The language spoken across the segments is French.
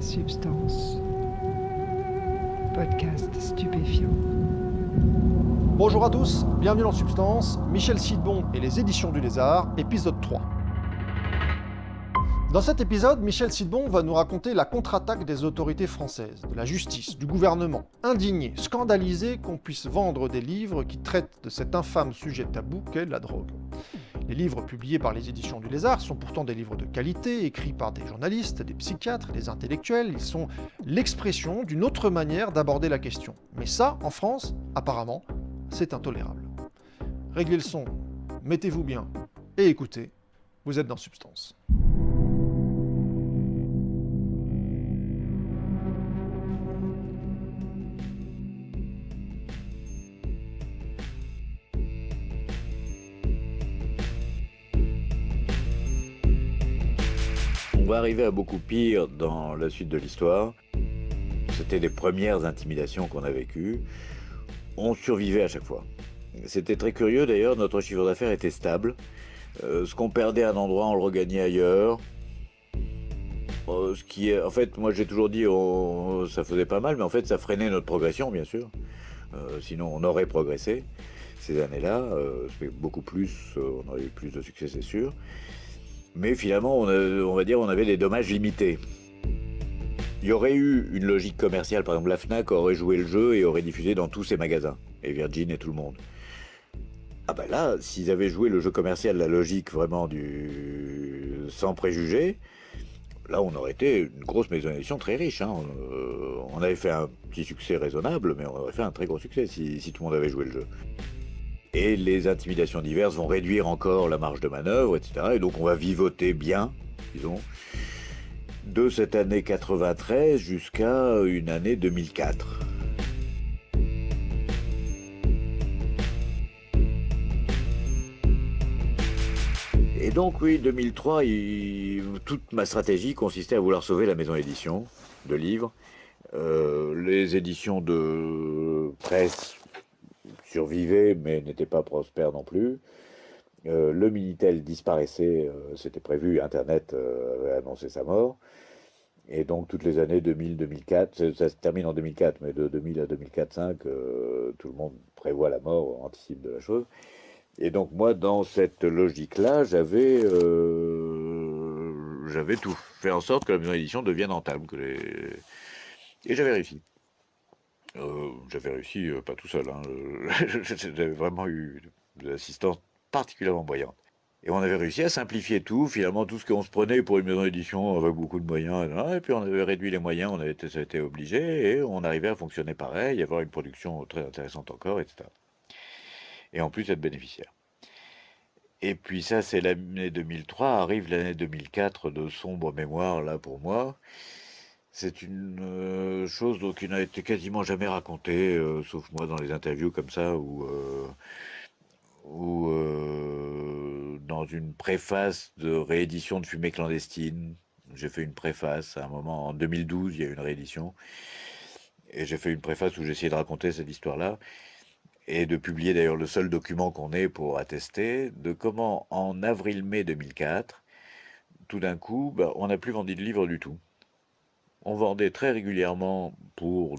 Substance. Podcast stupéfiant. Bonjour à tous, bienvenue dans Substance, Michel Sidbon et les Éditions du Lézard, épisode 3. Dans cet épisode, Michel Sidbon va nous raconter la contre-attaque des autorités françaises, de la justice, du gouvernement, indignés, scandalisés qu'on puisse vendre des livres qui traitent de cet infâme sujet tabou qu'est la drogue. Les livres publiés par les Éditions du Lézard sont pourtant des livres de qualité, écrits par des journalistes, des psychiatres, des intellectuels. Ils sont l'expression d'une autre manière d'aborder la question. Mais ça, en France, apparemment, c'est intolérable. Réglez le son, mettez-vous bien et écoutez, vous êtes dans Substance. On va arriver à beaucoup pire dans la suite de l'histoire. C'était les premières intimidations qu'on a vécues. On survivait à chaque fois. C'était très curieux d'ailleurs, notre chiffre d'affaires était stable. Ce qu'on perdait à un endroit, on le regagnait ailleurs. En fait, moi j'ai toujours dit ça faisait pas mal, mais en fait ça freinait notre progression bien sûr. Sinon on aurait progressé ces années-là. Beaucoup plus, on aurait eu plus de succès c'est sûr. Mais finalement, on va dire on avait des dommages limités. Il y aurait eu une logique commerciale, par exemple la Fnac aurait joué le jeu et aurait diffusé dans tous ses magasins, et Virgin et tout le monde. Ah ben là, s'ils avaient joué le jeu commercial, la logique vraiment du sans préjugés, là on aurait été une grosse maison d'édition très riche. On avait fait un petit succès raisonnable, mais on aurait fait un très gros succès si tout le monde avait joué le jeu. Et les intimidations diverses vont réduire encore la marge de manœuvre, etc. Et donc on va vivoter bien, disons, de cette année 93 jusqu'à une année 2004. Et donc oui, 2003, toute ma stratégie consistait à vouloir sauver la maison d'édition de livres. Les éditions de presse survivait mais n'était pas prospère non plus. Le Minitel disparaissait, c'était prévu, Internet avait annoncé sa mort. Et donc toutes les années 2000-2004, ça se termine en 2004, mais de 2000 à 2004-5, tout le monde prévoit la mort, anticipe de la chose. Et donc moi, dans cette logique-là, j'avais tout fait en sorte que la maison d'édition devienne rentable. Et j'avais réussi. J'avais réussi, pas tout seul. J'avais vraiment eu de l'assistance particulièrement brillante. Et on avait réussi à simplifier tout, finalement tout ce qu'on se prenait pour une maison d'édition avec beaucoup de moyens, et puis on avait réduit les moyens, ça a été obligé, et on arrivait à fonctionner pareil, avoir une production très intéressante encore, etc. Et en plus être bénéficiaire. Et puis ça, c'est l'année 2003, arrive l'année 2004 de sombre mémoire, là, pour moi. C'est une chose donc, qui n'a été quasiment jamais racontée, sauf moi dans les interviews comme ça, ou dans une préface de réédition de Fumée clandestine. J'ai fait une préface à un moment, en 2012, il y a eu une réédition. Et j'ai fait une préface où j'essayais de raconter cette histoire-là. Et de publier d'ailleurs le seul document qu'on ait pour attester de comment, en avril-mai 2004, tout d'un coup, on n'a plus vendu de livres du tout. On vendait très régulièrement pour,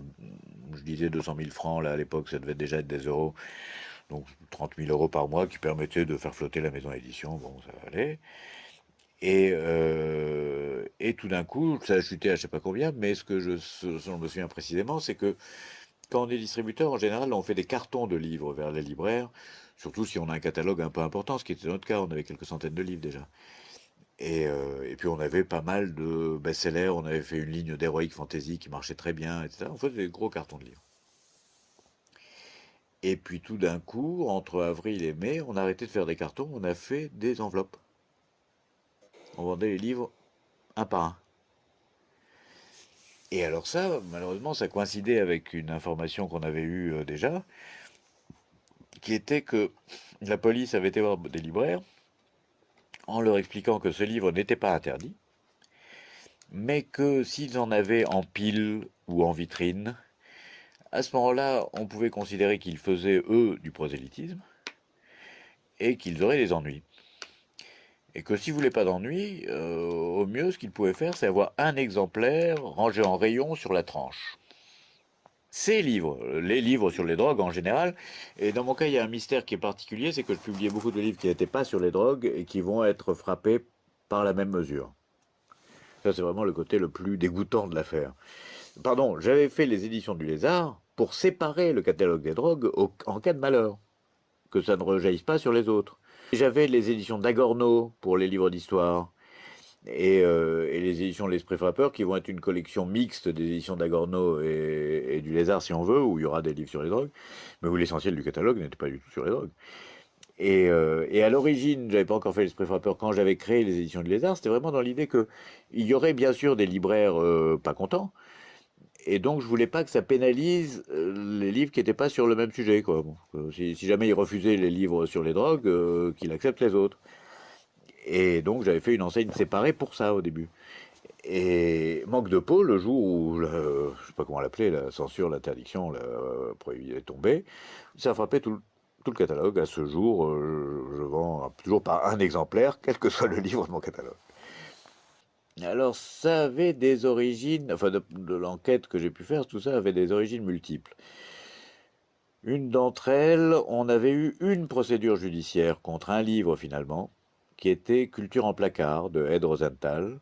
je disais 200 000 francs, là à l'époque ça devait déjà être des euros, donc 30 000 euros par mois qui permettaient de faire flotter la maison d'édition, bon ça allait. Et tout d'un coup, ça a chuté à je sais pas combien, mais ce dont je me souviens précisément, c'est que quand on est distributeur, en général, on fait des cartons de livres vers les libraires, surtout si on a un catalogue un peu important, ce qui était notre cas, on avait quelques centaines de livres déjà. Et puis on avait pas mal de best-sellers, on avait fait une ligne d'Heroic Fantasy qui marchait très bien, etc. On faisait des gros cartons de livres. Et puis tout d'un coup, entre avril et mai, on a arrêté de faire des cartons, on a fait des enveloppes. On vendait les livres un par un. Et alors ça, malheureusement, ça coïncidait avec une information qu'on avait eue déjà, qui était que la police avait été voir des libraires en leur expliquant que ce livre n'était pas interdit, mais que s'ils en avaient en pile ou en vitrine, à ce moment-là, on pouvait considérer qu'ils faisaient, eux, du prosélytisme, et qu'ils auraient des ennuis. Et que s'il voulait pas d'ennui, au mieux, ce qu'il pouvait faire, c'est avoir un exemplaire rangé en rayon sur la tranche. Ces livres, les livres sur les drogues en général, et dans mon cas, il y a un mystère qui est particulier, c'est que je publiais beaucoup de livres qui n'étaient pas sur les drogues et qui vont être frappés par la même mesure. Ça, c'est vraiment le côté le plus dégoûtant de l'affaire. Pardon, j'avais fait les éditions du Lézard pour séparer le catalogue des drogues en cas de malheur, que ça ne rejaillisse pas sur les autres. J'avais les éditions d'Agorno pour les livres d'histoire, et les éditions L'Esprit Frappeur, qui vont être une collection mixte des éditions d'Agorno et du Lézard, si on veut, où il y aura des livres sur les drogues, mais où l'essentiel du catalogue n'était pas du tout sur les drogues. Et à l'origine, j'avais pas encore fait l'Esprit Frappeur quand j'avais créé les éditions du Lézard, c'était vraiment dans l'idée que il y aurait bien sûr des libraires pas contents, et donc je voulais pas que ça pénalise les livres qui n'étaient pas sur le même sujet, quoi. Bon, si jamais il refusait les livres sur les drogues, qu'il accepte les autres. Et donc j'avais fait une enseigne séparée pour ça au début. Et manque de peau, le jour où, je sais pas comment l'appeler, la censure, l'interdiction, la prohibition est tombée, ça a frappé tout le catalogue. À ce jour, je vends toujours pas un exemplaire, quel que soit le livre de mon catalogue. Alors ça avait des origines, enfin de l'enquête que j'ai pu faire, tout ça avait des origines multiples. Une d'entre elles, on avait eu une procédure judiciaire contre un livre finalement, qui était Culture en placard de Ed Rosenthal,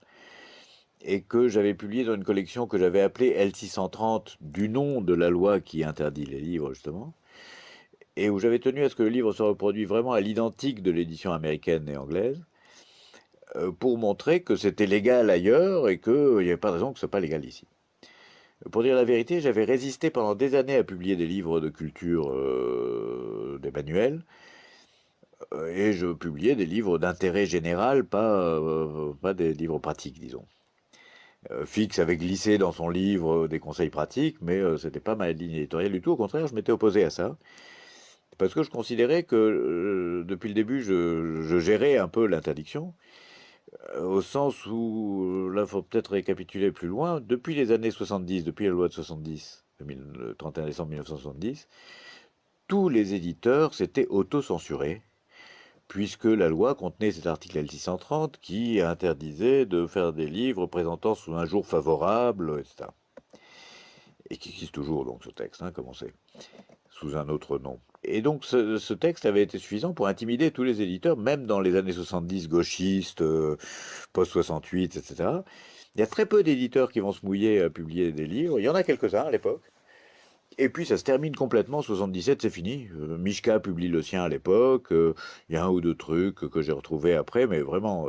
et que j'avais publié dans une collection que j'avais appelée L630, du nom de la loi qui interdit les livres justement, et où j'avais tenu à ce que le livre soit reproduit vraiment à l'identique de l'édition américaine et anglaise, pour montrer que c'était légal ailleurs et qu'il n'y avait pas de raison que ce soit pas légal ici. Pour dire la vérité, j'avais résisté pendant des années à publier des livres de culture, des manuels, et je publiais des livres d'intérêt général, pas des livres pratiques, disons. Fix avait glissé dans son livre des conseils pratiques, mais c'était pas ma ligne éditoriale du tout. Au contraire, je m'étais opposé à ça, parce que je considérais que depuis le début, je gérais un peu l'interdiction, au sens où, là, il faut peut-être récapituler plus loin, depuis les années 70, depuis la loi de 70, le 31 décembre 1970, tous les éditeurs s'étaient auto-censurés, puisque la loi contenait cet article L630 qui interdisait de faire des livres présentant sous un jour favorable, etc. Et qui existe toujours, donc, ce texte, hein, comme on sait, sous un autre nom. Et donc, ce texte avait été suffisant pour intimider tous les éditeurs, même dans les années 70, gauchistes, post-68, etc. Il y a très peu d'éditeurs qui vont se mouiller à publier des livres. Il y en a quelques-uns à l'époque. Et puis ça se termine complètement, 77 c'est fini. Mishka publie le sien à l'époque, il y a un ou deux trucs que j'ai retrouvés après, mais vraiment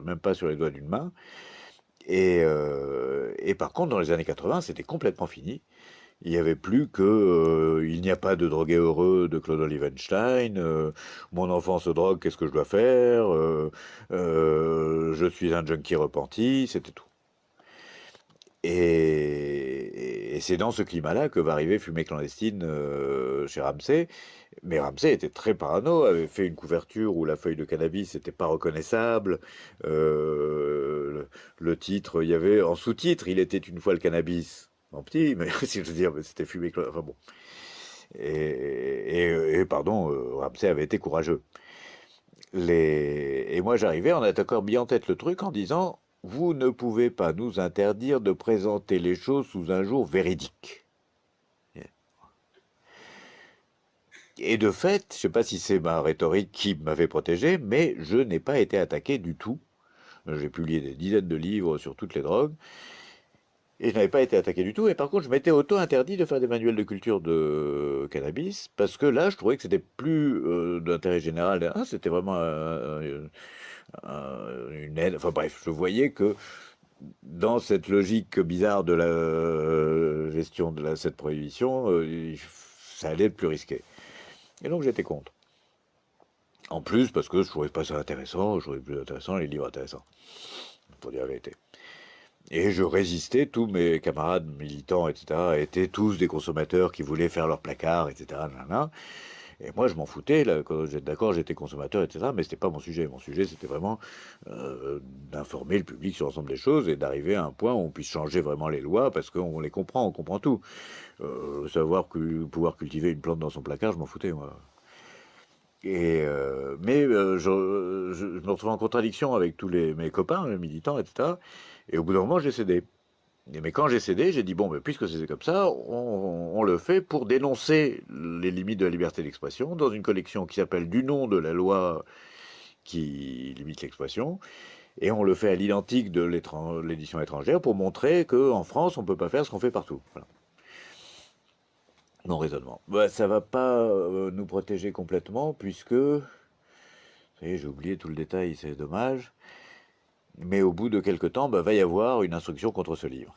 même pas sur les doigts d'une main. Et par contre, dans les années 80, c'était complètement fini. Il n'y avait plus que Il n'y a pas de drogué heureux de Claude Olivenstein, Mon enfant se drogue, qu'est-ce que je dois faire, Je suis un junkie repenti, c'était tout. Et c'est dans ce climat-là que va arriver Fumée clandestine chez Ramsay. Mais Ramsay était très parano, avait fait une couverture où la feuille de cannabis n'était pas reconnaissable. Le titre, il y avait en sous-titre, il était une fois le cannabis. En petit, mais si je veux dire, c'était Fumée clandestine. Enfin bon. Et pardon, Ramsay avait été courageux. Et moi j'arrivais en attaquant bien en tête le truc en disant vous ne pouvez pas nous interdire de présenter les choses sous un jour véridique. Et de fait, je ne sais pas si c'est ma rhétorique qui m'avait protégé, mais je n'ai pas été attaqué du tout. J'ai publié des dizaines de livres sur toutes les drogues, et je n'avais pas été attaqué du tout. Et par contre, je m'étais auto-interdit de faire des manuels de culture de cannabis, parce que là, je trouvais que c'était plus d'intérêt général. Ah, c'était vraiment une aide. Enfin bref, je voyais que dans cette logique bizarre de la gestion de cette prohibition, ça allait être plus risqué. Et donc j'étais contre. En plus, parce que je trouvais pas ça intéressant, je trouvais plus intéressant les livres intéressants, pour dire la vérité. Et je résistais, tous mes camarades militants, etc., étaient tous des consommateurs qui voulaient faire leur placard, etc. Nanana. Et moi, je m'en foutais, là, quand j'étais d'accord, j'étais consommateur, etc., mais c'était pas mon sujet. Mon sujet, c'était vraiment d'informer le public sur l'ensemble des choses et d'arriver à un point où on puisse changer vraiment les lois, parce qu'on les comprend, on comprend tout. Pouvoir cultiver une plante dans son placard, je m'en foutais, moi. Je me retrouvais en contradiction avec tous mes copains, mes militants, etc. Et au bout d'un moment, j'ai cédé. Mais quand j'ai cédé, j'ai dit, bon, puisque c'est comme ça, on le fait pour dénoncer les limites de la liberté d'expression dans une collection qui s'appelle Du nom de la loi qui limite l'expression, et on le fait à l'identique de l'édition étrangère pour montrer qu'en France, on ne peut pas faire ce qu'on fait partout. Voilà. Mon raisonnement. Ça ne va pas nous protéger complètement, puisque, vous savez, j'ai oublié tout le détail, c'est dommage, mais au bout de quelques temps, va y avoir une instruction contre ce livre.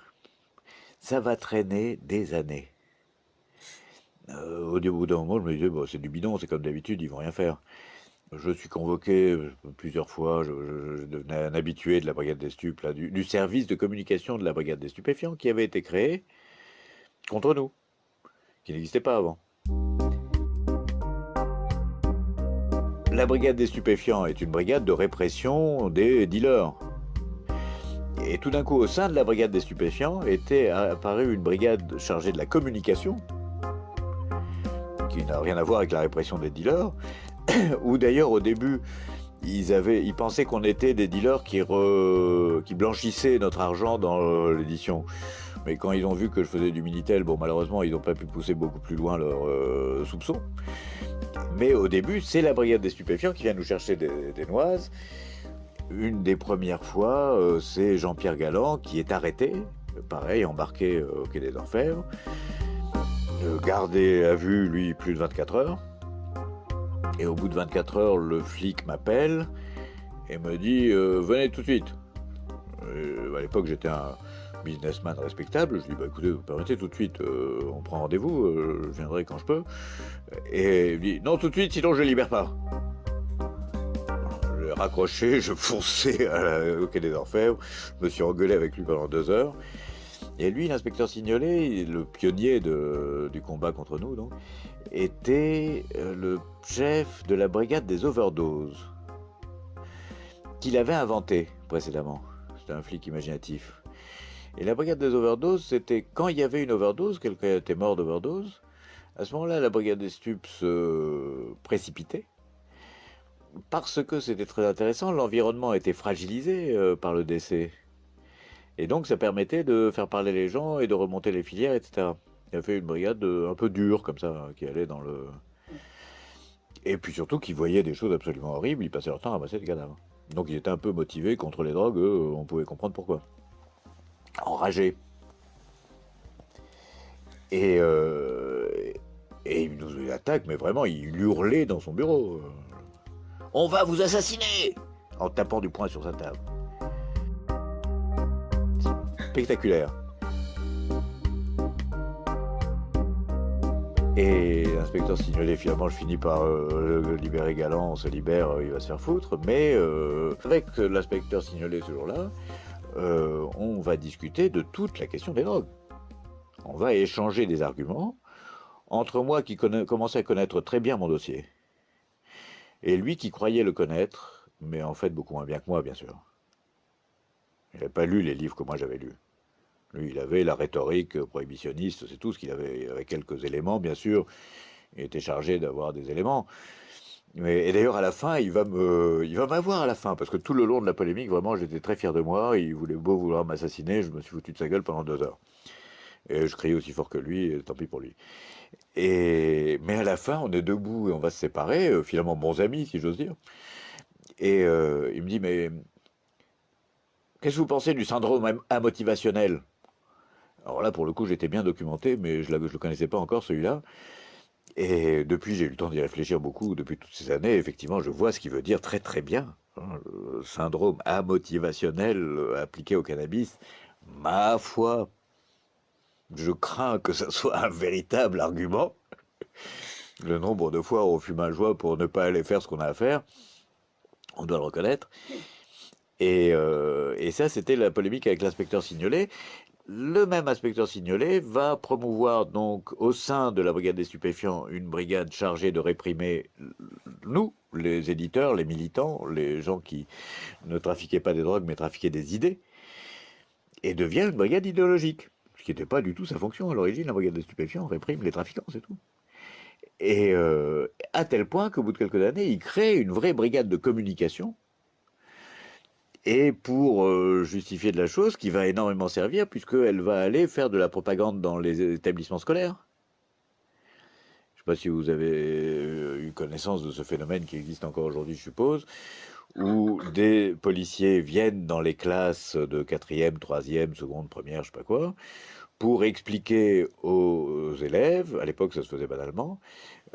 Ça va traîner des années. Au bout d'un moment, je me disais, c'est du bidon, c'est comme d'habitude, ils vont rien faire. Je suis convoqué plusieurs fois, je devenais un habitué de la brigade des stupes, là, du service de communication de la brigade des stupéfiants qui avait été créé contre nous, qui n'existait pas avant. La brigade des stupéfiants est une brigade de répression des dealers. Et tout d'un coup, au sein de la brigade des stupéfiants, était apparue une brigade chargée de la communication, qui n'a rien à voir avec la répression des dealers, où d'ailleurs au début, ils pensaient qu'on était des dealers qui blanchissaient notre argent dans l'édition. Mais quand ils ont vu que je faisais du Minitel, malheureusement, ils n'ont pas pu pousser beaucoup plus loin leurs soupçons. Mais au début, c'est la brigade des stupéfiants qui vient nous chercher des noises. Une des premières fois, c'est Jean-Pierre Galland qui est arrêté, pareil, embarqué au Quai des Orfèvres, gardé à vue, lui, plus de 24 heures. Et au bout de 24 heures, le flic m'appelle et me dit venez tout de suite. À l'époque, j'étais un businessman respectable. Je dis écoutez, vous permettez tout de suite, on prend rendez-vous, je viendrai quand je peux. Et il me dit non, tout de suite, sinon je ne libère pas. J'ai raccroché, je fonçais au Quai des Orfèvres, je me suis engueulé avec lui pendant 2 heures. Et lui, l'inspecteur Signolet, le pionnier du combat contre nous, donc, était le chef de la brigade des overdoses, qu'il avait inventé précédemment. C'était un flic imaginatif. Et la brigade des overdoses, c'était quand il y avait une overdose, quelqu'un était mort d'overdose, à ce moment-là, la brigade des stupes se précipitait, parce que c'était très intéressant, l'environnement était fragilisé par le décès. Et donc ça permettait de faire parler les gens et de remonter les filières, etc. Il a fait une brigade un peu dure, comme ça, qui allait dans le... Et puis surtout, qui voyait des choses absolument horribles, il passait leur temps à ramasser des cadavres. Donc il était un peu motivé contre les drogues, on pouvait comprendre pourquoi. Enragé. Et il nous attaque, mais vraiment, il hurlait dans son bureau. On va vous assassiner! En tapant du poing sur sa table. Spectaculaire. Et l'inspecteur Signolet, finalement, je finis par libérer Galland, on se libère, il va se faire foutre. Mais avec l'inspecteur Signolet ce jour-là, on va discuter de toute la question des drogues. On va échanger des arguments entre moi qui commençais à connaître très bien mon dossier, et lui qui croyait le connaître, mais en fait beaucoup moins bien que moi, bien sûr. Il n'avait pas lu les livres que moi j'avais lus. Lui, il avait la rhétorique prohibitionniste, c'est tout ce qu'il avait, avec quelques éléments, bien sûr. Il était chargé d'avoir des éléments. Et d'ailleurs, à la fin, il va m'avoir à la fin, parce que tout le long de la polémique, vraiment, j'étais très fier de moi. Il voulait beau vouloir m'assassiner, je me suis foutu de sa gueule pendant 2 heures. Et je criais aussi fort que lui, et tant pis pour lui. Mais à la fin, on est debout et on va se séparer, finalement bons amis, si j'ose dire. Et il me dit, mais qu'est-ce que vous pensez du syndrome amotivationnel? Alors là, pour le coup, j'étais bien documenté, mais je ne le connaissais pas encore, celui-là. Et depuis, j'ai eu le temps d'y réfléchir beaucoup, depuis toutes ces années. Effectivement, je vois ce qu'il veut dire très très bien. Le syndrome amotivationnel appliqué au cannabis, ma foi, je crains que ce soit un véritable argument. Le nombre de fois où on fume un joint pour ne pas aller faire ce qu'on a à faire, on doit le reconnaître. Et ça, c'était la polémique avec l'inspecteur Signolet. Le même inspecteur Signolet va promouvoir donc au sein de la brigade des stupéfiants une brigade chargée de réprimer nous, les éditeurs, les militants, les gens qui ne trafiquaient pas des drogues mais trafiquaient des idées, et devient une brigade idéologique, ce qui n'était pas du tout sa fonction à l'origine. La brigade des stupéfiants réprime les trafiquants, c'est tout. Et à tel point qu'au bout de quelques années, il crée une vraie brigade de communication. Et pour justifier de la chose, qui va énormément servir, puisqu'elle va aller faire de la propagande dans les établissements scolaires. Je ne sais pas si vous avez eu connaissance de ce phénomène qui existe encore aujourd'hui, je suppose, où des policiers viennent dans les classes de 4e, 3e, seconde, première, je ne sais pas quoi, pour expliquer aux élèves, à l'époque ça se faisait banalement,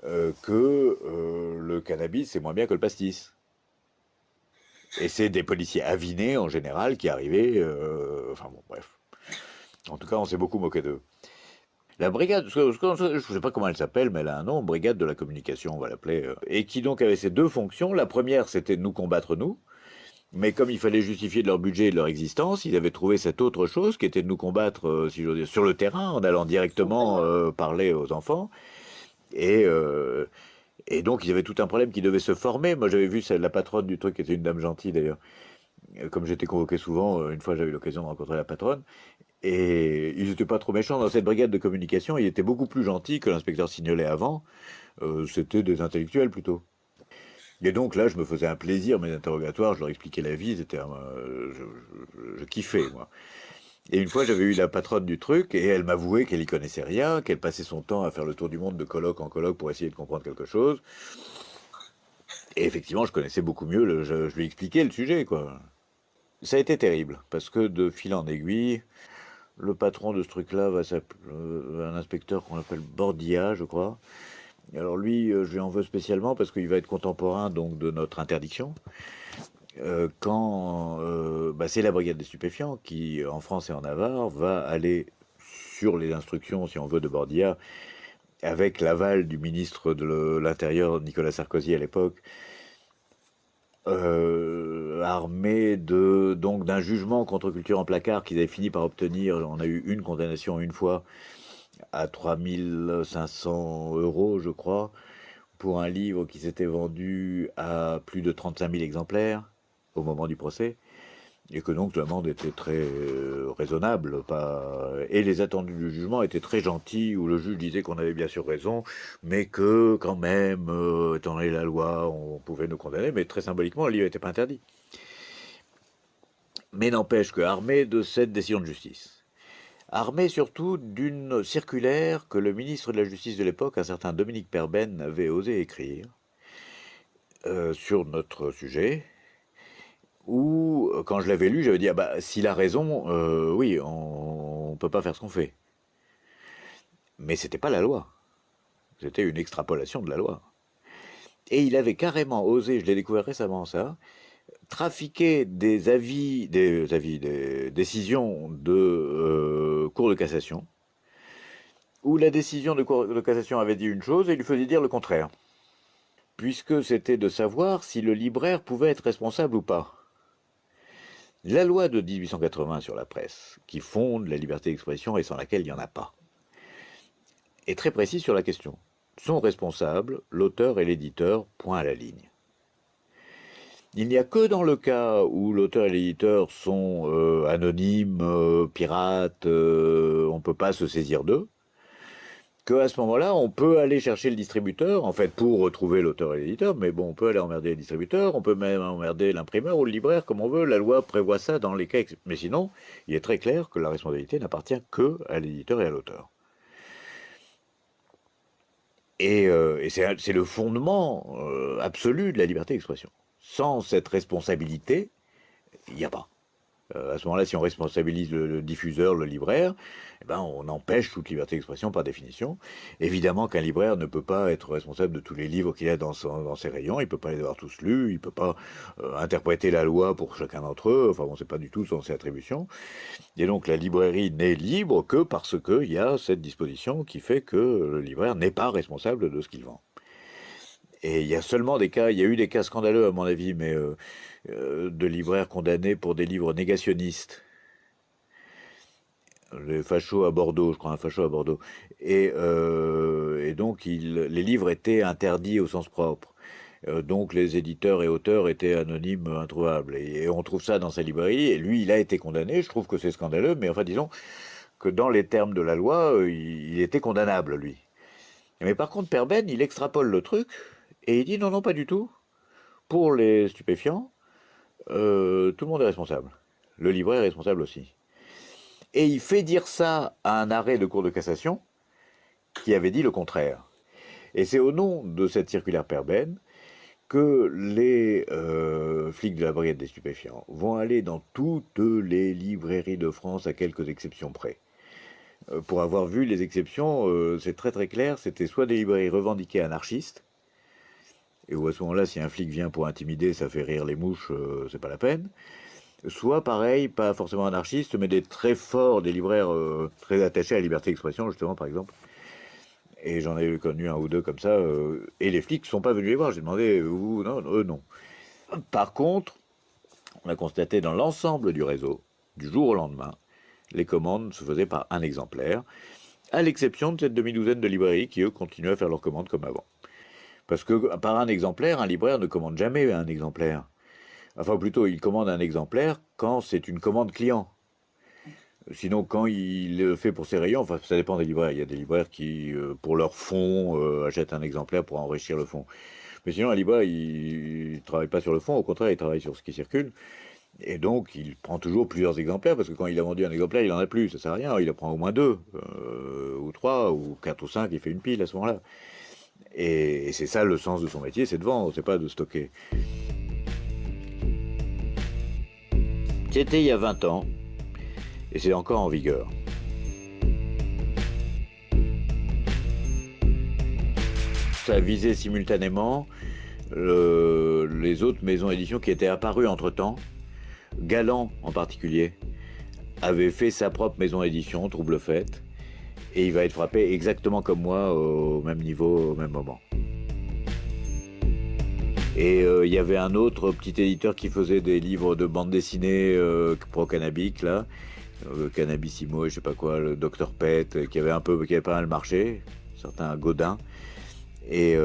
que le cannabis c'est moins bien que le pastis. Et c'est des policiers avinés en général qui arrivaient, enfin bon, bref. En tout cas, on s'est beaucoup moqué d'eux. La brigade, je ne sais pas comment elle s'appelle, mais elle a un nom, brigade de la communication, on va l'appeler, et qui donc avait ces deux fonctions. La première, c'était de nous combattre nous, mais comme il fallait justifier de leur budget et de leur existence, ils avaient trouvé cette autre chose qui était de nous combattre, si j'ose dire, sur le terrain, en allant directement parler aux enfants. Et, et donc, ils avaient tout un problème qui devait se former. Moi, j'avais vu la patronne du truc, qui était une dame gentille d'ailleurs. Comme j'étais convoqué souvent, une fois j'avais eu l'occasion de rencontrer la patronne. Et ils n'étaient pas trop méchants dans cette brigade de communication. Ils étaient beaucoup plus gentils que l'inspecteur Signolet avant. C'était des intellectuels plutôt. Et donc là, je me faisais un plaisir, mes interrogatoires, je leur expliquais la vie, je kiffais, moi. Et une fois, j'avais eu la patronne du truc, et elle m'avouait qu'elle y connaissait rien, qu'elle passait son temps à faire le tour du monde de colloque en colloque pour essayer de comprendre quelque chose. Et effectivement, je connaissais beaucoup mieux, je lui expliquais le sujet, quoi. Ça a été terrible, parce que de fil en aiguille, le patron de ce truc-là va s'appeler un inspecteur qu'on appelle Bordia, je crois. Alors lui, je lui en veux spécialement parce qu'il va être contemporain donc de notre interdiction. C'est la brigade des stupéfiants qui, en France et en Navarre, va aller sur les instructions, si on veut, de Bordia, avec l'aval du ministre de l'Intérieur, Nicolas Sarkozy à l'époque, armé d'un jugement contre culture en placard qu'ils avaient fini par obtenir. On a eu une condamnation une fois à 3500 €, je crois, pour un livre qui s'était vendu à plus de 35 000 exemplaires au moment du procès, et que donc l'amende était très raisonnable. Et les attendus du jugement étaient très gentils, où le juge disait qu'on avait bien sûr raison, mais que quand même, étant donné la loi, on pouvait nous condamner, mais très symboliquement, le livre n'était pas interdit. Mais n'empêche que, armé de cette décision de justice, armé surtout d'une circulaire que le ministre de la Justice de l'époque, un certain Dominique Perben, avait osé écrire sur notre sujet, où, quand je l'avais lu, j'avais dit, ah bah, s'il a raison, oui, on ne peut pas faire ce qu'on fait. Mais c'était pas la loi. C'était une extrapolation de la loi. Et il avait carrément osé, je l'ai découvert récemment ça, trafiquer des décisions de Cour de cassation, où la décision de Cour de cassation avait dit une chose et il lui faisait dire le contraire. Puisque c'était de savoir si le libraire pouvait être responsable ou pas. La loi de 1880 sur la presse, qui fonde la liberté d'expression et sans laquelle il n'y en a pas, est très précise sur la question. Sont responsables l'auteur et l'éditeur, point à la ligne. Il n'y a que dans le cas où l'auteur et l'éditeur sont anonymes, pirates, on ne peut pas se saisir d'eux, qu'à ce moment-là, on peut aller chercher le distributeur, en fait, pour retrouver l'auteur et l'éditeur, mais bon, on peut aller emmerder le distributeur, on peut même emmerder l'imprimeur ou le libraire, comme on veut, la loi prévoit ça dans les cas... Mais sinon, il est très clair que la responsabilité n'appartient que à l'éditeur et à l'auteur. Et c'est le fondement absolu de la liberté d'expression. Sans cette responsabilité, il n'y a pas. À ce moment-là, si on responsabilise le diffuseur, le libraire, eh ben, on empêche toute liberté d'expression par définition. Évidemment qu'un libraire ne peut pas être responsable de tous les livres qu'il a dans ses rayons, il ne peut pas les avoir tous lus, il ne peut pas interpréter la loi pour chacun d'entre eux, enfin bon, c'est pas du tout dans ses attributions. Et donc la librairie n'est libre que parce qu'il y a cette disposition qui fait que le libraire n'est pas responsable de ce qu'il vend. Et il y a seulement des cas, il y a eu des cas scandaleux à mon avis, mais de libraires condamnés pour des livres négationnistes. Les fachos à Bordeaux, je crois, un facho à Bordeaux. Et donc les livres étaient interdits au sens propre. Donc les éditeurs et auteurs étaient anonymes, introuvables. Et on trouve ça dans sa librairie, et lui, il a été condamné. Je trouve que c'est scandaleux, mais enfin, disons que dans les termes de la loi, il était condamnable, lui. Mais par contre, Perben, il extrapole le truc, et il dit non, non, pas du tout. Pour les stupéfiants, tout le monde est responsable. Le libraire est responsable aussi. Et il fait dire ça à un arrêt de cour de cassation qui avait dit le contraire. Et c'est au nom de cette circulaire Perben que les flics de la brigade des stupéfiants vont aller dans toutes les librairies de France, à quelques exceptions près. Pour avoir vu les exceptions, c'est très très clair, c'était soit des librairies revendiquées anarchistes, et où à ce moment-là, si un flic vient pour intimider, ça fait rire les mouches, c'est pas la peine. Soit pareil, pas forcément anarchistes, mais des très forts, des libraires très attachés à la liberté d'expression, justement, par exemple. Et j'en ai connu un ou deux comme ça, et les flics ne sont pas venus les voir. J'ai demandé, vous, non, eux, non. Par contre, on a constaté dans l'ensemble du réseau, du jour au lendemain, les commandes se faisaient par un exemplaire, à l'exception de cette demi-douzaine de librairies qui, eux, continuaient à faire leurs commandes comme avant. Parce que par un exemplaire, un libraire ne commande jamais un exemplaire. Enfin, plutôt, il commande un exemplaire quand c'est une commande client. Sinon, quand il le fait pour ses rayons, enfin, ça dépend des libraires. Il y a des libraires qui, pour leur fond, achètent un exemplaire pour enrichir le fond. Mais sinon, un libraire, il ne travaille pas sur le fond, au contraire, il travaille sur ce qui circule. Et donc, il prend toujours plusieurs exemplaires, parce que quand il a vendu un exemplaire, il n'en a plus, ça sert à rien. Il en prend au moins 2, ou 3, ou 4 ou 5, il fait une pile à ce moment-là. Et c'est ça le sens de son métier, c'est de vendre, c'est pas de stocker. C'était il y a 20 ans, et c'est encore en vigueur. Ça visait simultanément les autres maisons d'édition qui étaient apparues entre-temps. Galland, en particulier, avait fait sa propre maison d'édition, Trouble Fête, et il va être frappé exactement comme moi, au même niveau, au même moment. Et il y avait un autre petit éditeur qui faisait des livres de bande dessinée pro-cannabique, là, Cannabissimo et je sais pas quoi, le Dr Pet, qui avait pas mal marché, certains Godin. Et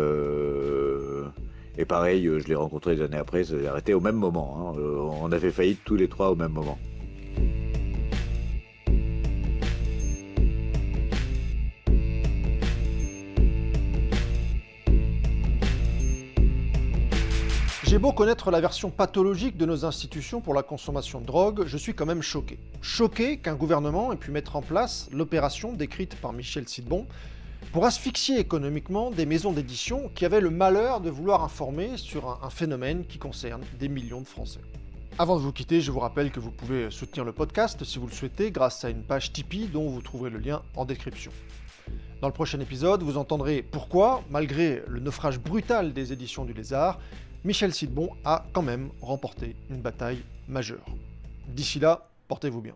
pareil, je l'ai rencontré des années après, ça s'est arrêté au même moment. Hein. On a fait faillite tous les trois au même moment. J'ai beau connaître la version pathologique de nos institutions pour la consommation de drogue, je suis quand même choqué. Choqué qu'un gouvernement ait pu mettre en place l'opération décrite par Michel Sidbon pour asphyxier économiquement des maisons d'édition qui avaient le malheur de vouloir informer sur un phénomène qui concerne des millions de Français. Avant de vous quitter, je vous rappelle que vous pouvez soutenir le podcast si vous le souhaitez grâce à une page Tipeee dont vous trouverez le lien en description. Dans le prochain épisode, vous entendrez pourquoi, malgré le naufrage brutal des éditions du Lézard, Michel Sidbon a quand même remporté une bataille majeure. D'ici là, portez-vous bien.